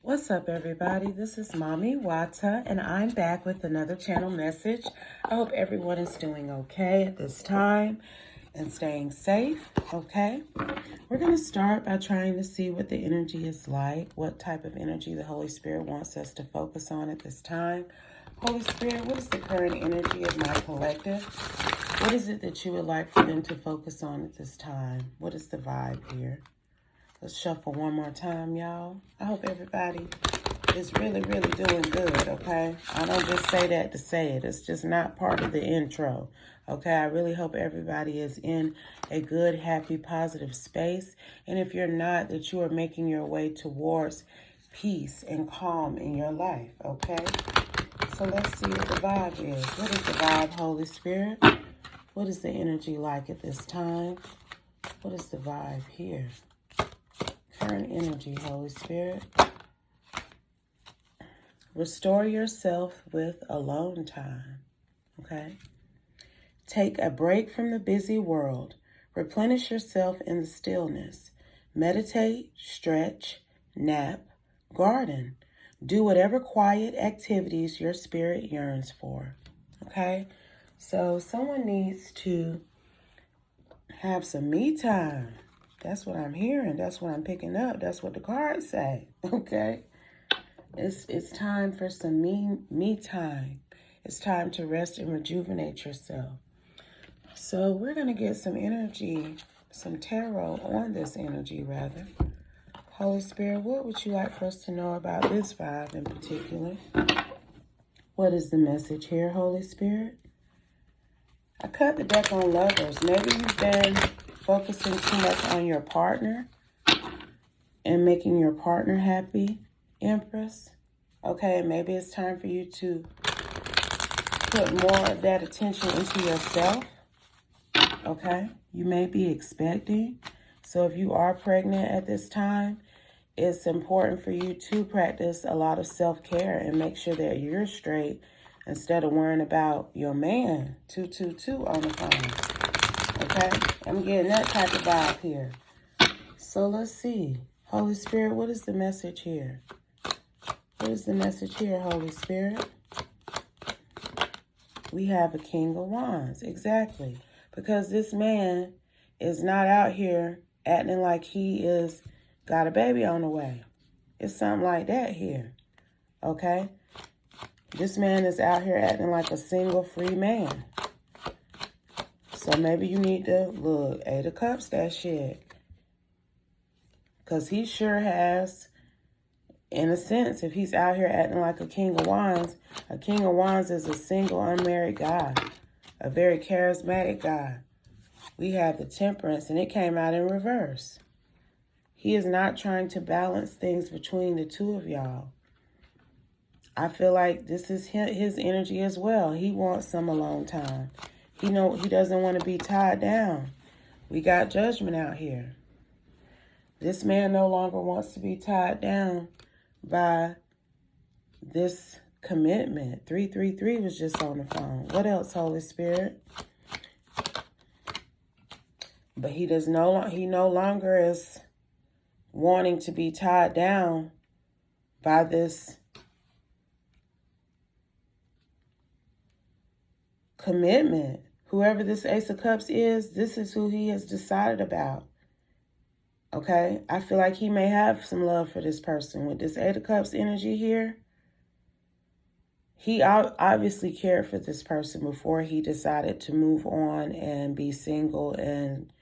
What's up, everybody? This is Mami Wata, and I'm back with another channel message. I hope everyone is doing okay at this time and staying safe, okay? We're going to start by trying to see what the energy is like, what type of energy the Holy Spirit wants us to focus on at this time. Holy Spirit, what is the current energy of my collective? What is it that you would like for them to focus on at this time? What is the vibe here? Let's shuffle one more time, y'all. I hope everybody is really doing good, okay? I don't just say that to say it. It's just not part of the intro, okay? I really hope everybody is in a good, happy, positive space. And if you're not, that you are making your way towards peace and calm in your life, okay? So let's see what the vibe is. What is the vibe, Holy Spirit? What is the energy like at this time? What is the vibe here? Current energy, Holy Spirit. Restore yourself with alone time, okay? Take a break from the busy world. Replenish yourself in the stillness. Meditate, stretch, nap, garden. Do whatever quiet activities your spirit yearns for, okay? So someone needs to have some me time. That's what I'm hearing. That's what I'm picking up. That's what the cards say, okay? It's time for some me time. It's time to rest and rejuvenate yourself. So we're going to get some energy, some tarot on this energy, rather. Holy Spirit, what would you like for us to know about this vibe in particular? What is the message here, Holy Spirit? I cut the deck on lovers. Maybe you've been focusing too much on your partner and making your partner happy, Empress. Okay, maybe it's time for you to put more of that attention into yourself. Okay, you may be expecting. So if you are pregnant at this time, it's important for you to practice a lot of self-care and make sure that you're straight instead of worrying about your man, 222 on the phone. Okay, I'm getting that type of vibe here. So let's see. Holy Spirit, what is the message here? What is the message here, Holy Spirit? We have a King of Wands. Exactly. Because this man is not out here acting like he is got a baby on the way. It's something like that here. Okay? This man is out here acting like a single free man. So maybe you need to look, 8 of Cups, that shit. Because he sure has, in a sense, if he's out here acting like a King of Wands is a single, unmarried guy. A very charismatic guy. We have the Temperance, and it came out in reverse. He is not trying to balance things between the two of y'all. I feel like this is his energy as well. He wants some alone time. He doesn't want to be tied down. We got Judgment out here. This man no longer wants to be tied down by this commitment. 333 was just on the phone. What else, Holy Spirit? But he no longer is wanting to be tied down by this commitment. Whoever this Ace of Cups is, this is who he has decided about. Okay? I feel like he may have some love for this person. With this 8 of Cups energy here, he obviously cared for this person before he decided to move on and be single and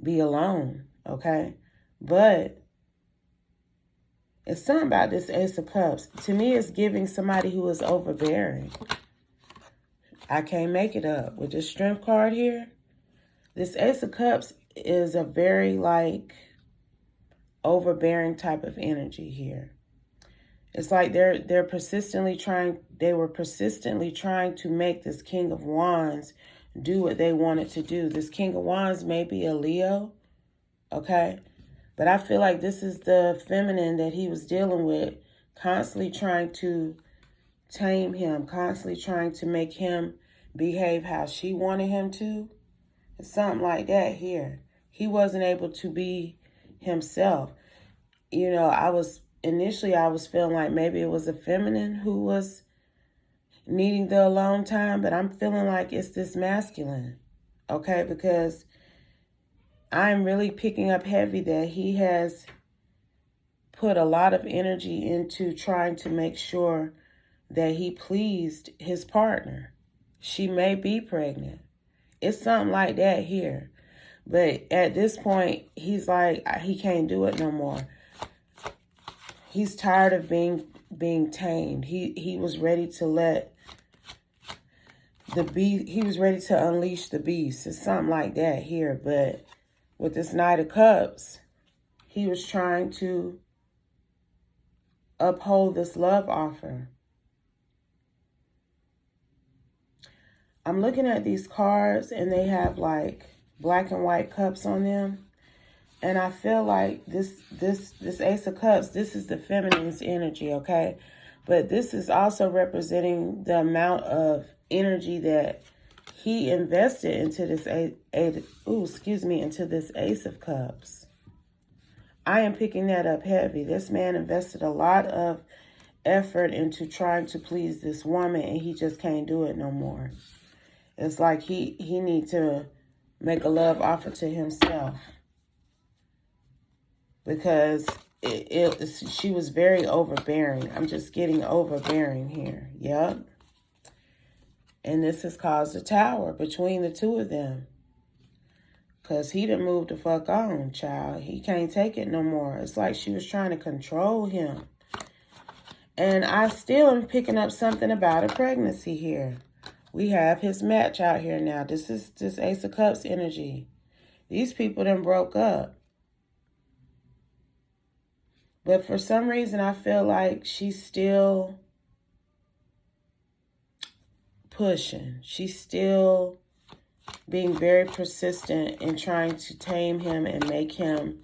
be alone. Okay? But it's something about this Ace of Cups. To me, it's giving somebody who is overbearing. I can't make it up. With this Strength card here, this Ace of Cups is a very, overbearing type of energy here. It's like they were persistently trying to make this King of Wands do what they wanted to do. This King of Wands may be a Leo, okay? But I feel like this is the feminine that he was dealing with, constantly trying to tame him, constantly trying to make him behave how she wanted him to. It's something like that here. He wasn't able to be himself. You know, I was initially I was feeling like maybe it was a feminine who was needing the alone time, but I'm feeling like it's this masculine, okay? Because I'm really picking up heavy that he has put a lot of energy into trying to make sure that he pleased his partner. She may be pregnant. It's something like that here. But at this point, he's like, he can't do it no more. He's tired of being tamed. He was ready to let the beast, he was ready to unleash the beast. It's something like that here. But with this Knight of Cups, he was trying to uphold this love offer. I'm looking at these cards and they have like black and white cups on them. And I feel like this Ace of Cups, this is the feminine's energy, okay? But this is also representing the amount of energy that he invested into this into this Ace of Cups. I am picking that up heavy. This man invested a lot of effort into trying to please this woman, and he just can't do it no more. It's like he needs to make a love offer to himself, because she was very overbearing. I'm just getting overbearing here. Yep. And this has caused a tower between the two of them. Because he done moved the fuck on, child. He can't take it no more. It's like she was trying to control him. And I still am picking up something about a pregnancy here. We have his match out here now. This is this Ace of Cups energy. These people done broke up. But for some reason, I feel like she's still pushing. She's still being very persistent in trying to tame him and make him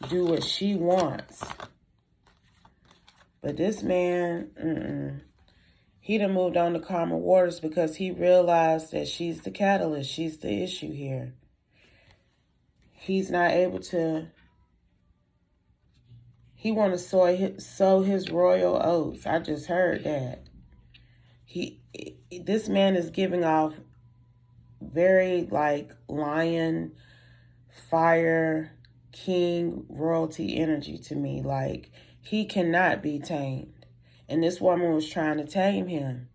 do what she wants. But this man, he done moved on to calmer waters because he realized that she's the catalyst. She's the issue here. He's not able to... He want to sow his royal oats. I just heard that. This man is giving off very like lion, fire, king, royalty energy to me. Like he cannot be tamed. And this woman was trying to tame him.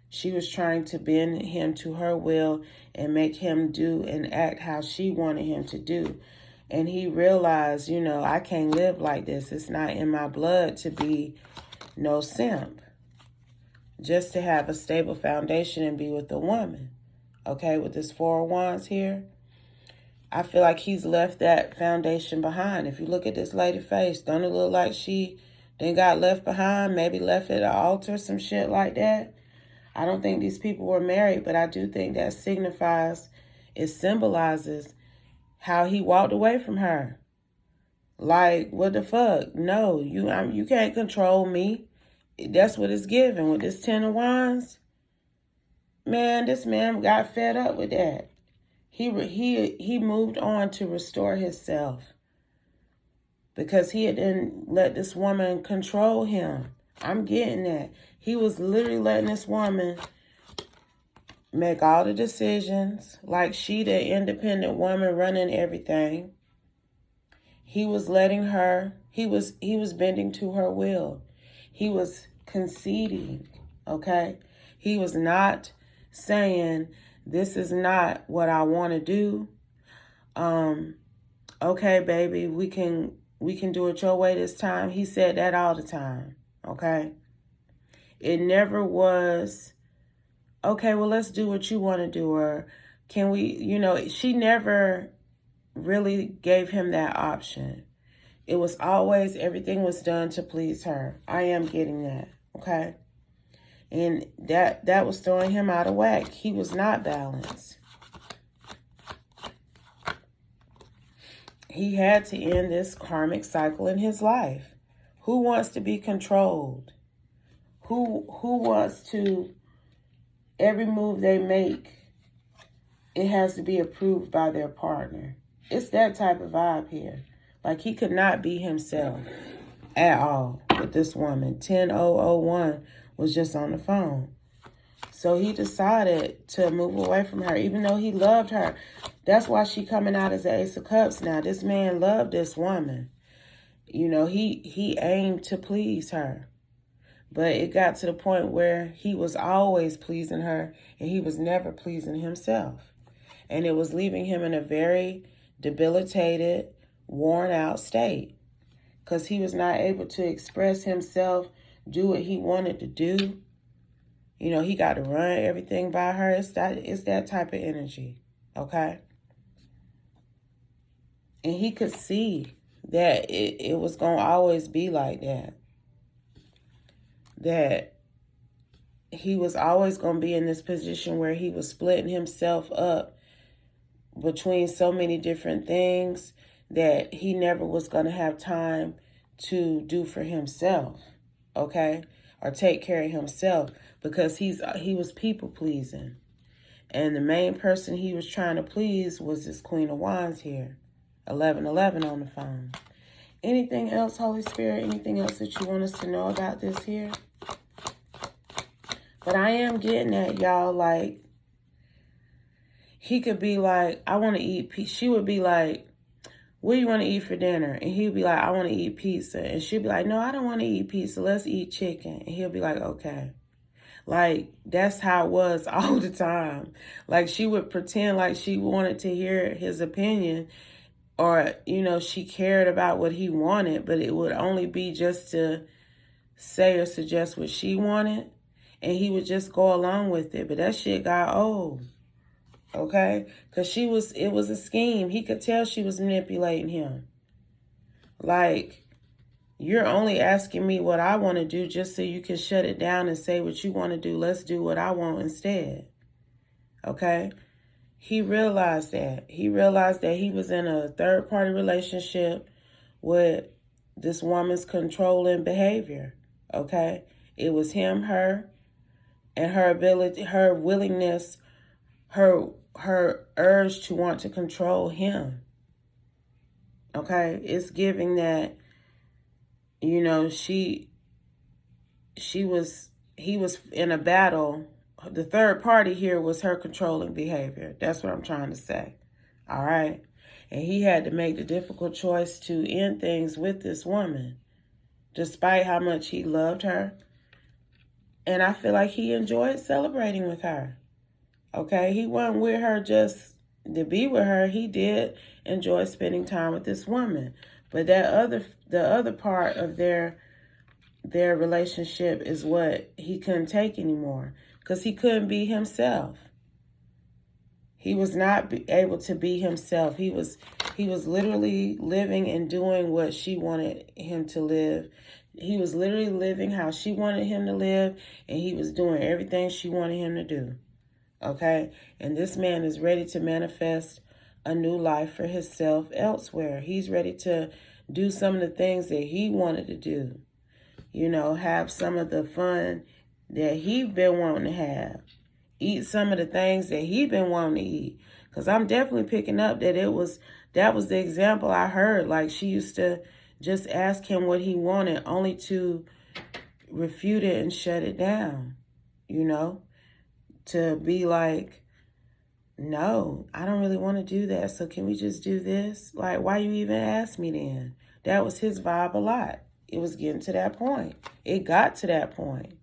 She was trying to bend him to her will and make him do and act how she wanted him to do. And he realized, you know, I can't live like this. It's not in my blood to be no simp. Just to have a stable foundation and be with a woman. Okay, with this Four of Wands here, I feel like he's left that foundation behind. If you look at this lady's face, don't it look like she then got left behind? Maybe left at an altar, some shit like that. I don't think these people were married, but I do think that it symbolizes how he walked away from her. Like, what the fuck? No, you can't control me. That's what it's given with this Ten of Wands. Man, this man got fed up with that. He moved on to restore himself because he had then let this woman control him. I'm getting that. He was literally letting this woman make all the decisions, like she the independent woman running everything. He was letting her, he was bending to her will. He was conceding, okay? He was not saying, this is not what I want to do. Okay, baby, we can do it your way this time. He said that all the time, okay? It never was, okay, well, let's do what you want to do, or can we, you know, she never really gave him that option. It was always, everything was done to please her. I am getting that, okay? And that was throwing him out of whack. He was not balanced. He had to end this karmic cycle in his life. Who wants to be controlled? Who wants to, every move they make, it has to be approved by their partner. It's that type of vibe here. Like he could not be himself at all with this woman. 10001 was just on the phone. So he decided to move away from her, even though he loved her. That's why she coming out as the Ace of Cups now. This man loved this woman. You know, he aimed to please her. But it got to the point where he was always pleasing her and he was never pleasing himself. And it was leaving him in a very debilitated, worn out state. Because he was not able to express himself, do what he wanted to do. You know, he got to run everything by her. It's that type of energy, okay? And he could see that it was going to always be like that. That he was always going to be in this position where he was splitting himself up between so many different things that he never was going to have time to do for himself, okay? Or take care of himself, because he was people pleasing. And the main person he was trying to please was this Queen of Wands here. 1111 on the phone. Anything else, Holy Spirit? Anything else that you want us to know about this here? But I am getting at, y'all, like, he could be like, I want to eat pizza. She would be like, what do you want to eat for dinner? And he'd be like, I want to eat pizza. And she'd be like, no, I don't want to eat pizza. Let's eat chicken. And he'll be like, okay. Like, that's how it was all the time. Like, she would pretend like she wanted to hear his opinion, or, you know, she cared about what he wanted, but it would only be just to say or suggest what she wanted. And he would just go along with it. But that shit got old. Okay? Because it was a scheme. He could tell she was manipulating him. Like, you're only asking me what I want to do just so you can shut it down and say what you want to do. Let's do what I want instead. Okay? He realized that. He realized that he was in a third-party relationship with this woman's controlling behavior. Okay? It was him, her, and her ability, her willingness, her urge to want to control him. Okay? It's giving that, you know, he was in a battle. The third party here was her controlling behavior. That's what I'm trying to say. All right? And he had to make the difficult choice to end things with this woman, despite how much he loved her. And I feel like he enjoyed celebrating with her. Okay? He wasn't with her just to be with her. He did enjoy spending time with this woman. But the other part of their relationship is what he couldn't take anymore, because he couldn't be himself. He was not able to be himself. He was literally living and doing what she wanted him to live. He was literally living how she wanted him to live, and he was doing everything she wanted him to do. Okay? And this man is ready to manifest a new life for himself elsewhere. He's ready to do some of the things that he wanted to do. You know, have some of the fun that he'd been wanting to have. Eat some of the things that he'd been wanting to eat. Because I'm definitely picking up that that was the example I heard. Like, she used to just ask him what he wanted, only to refute it and shut it down. You know? To be like, no, I don't really want to do that. So can we just do this? Like, why you even ask me then? That was his vibe a lot. It was getting to that point. It got to that point.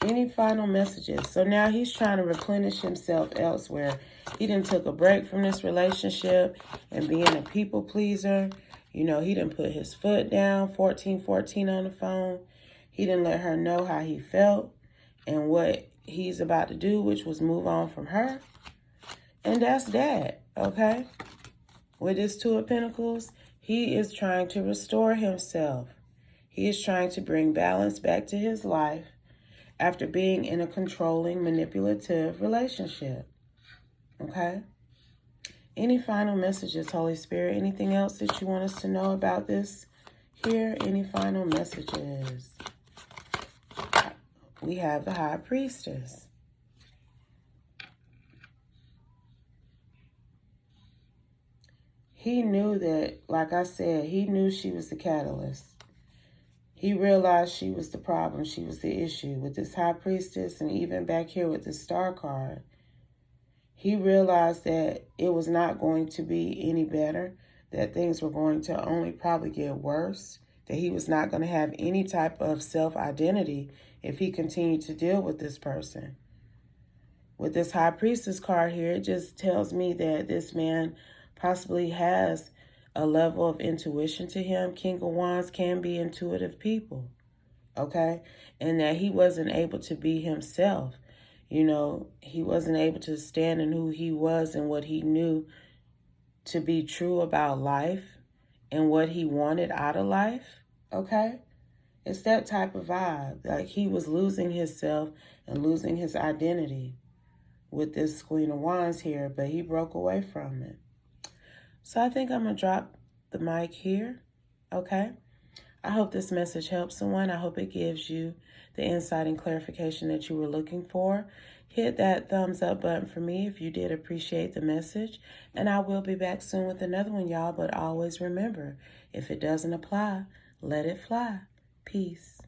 Any final messages? So now he's trying to replenish himself elsewhere. He done took a break from this relationship and being a people pleaser. You know, he done put his foot down, 1414 on the phone. He didn't let her know how he felt and what he's about to do, which was move on from her. And that's that, okay? With this Two of Pentacles, he is trying to restore himself. He is trying to bring balance back to his life after being in a controlling, manipulative relationship. Okay? Any final messages, Holy Spirit? Anything else that you want us to know about this here? Any final messages? We have the High Priestess. He knew that, like I said, he knew she was the catalyst. He realized she was the problem. She was the issue with this high priestess, and even back here with this star card. He realized that it was not going to be any better, that things were going to only probably get worse, that he was not going to have any type of self-identity if he continued to deal with this person. With this high priestess card here, it just tells me that this man possibly has a level of intuition to him. King of Wands can be intuitive people, okay? And that he wasn't able to be himself. You know, he wasn't able to stand in who he was and what he knew to be true about life and what he wanted out of life, okay? It's that type of vibe. Like he was losing himself and losing his identity with this Queen of Wands here, but he broke away from it. So I think I'm going to drop the mic here, okay? I hope this message helps someone. I hope it gives you the insight and clarification that you were looking for. Hit that thumbs up button for me if you did appreciate the message. And I will be back soon with another one, y'all. But always remember, if it doesn't apply, let it fly. Peace.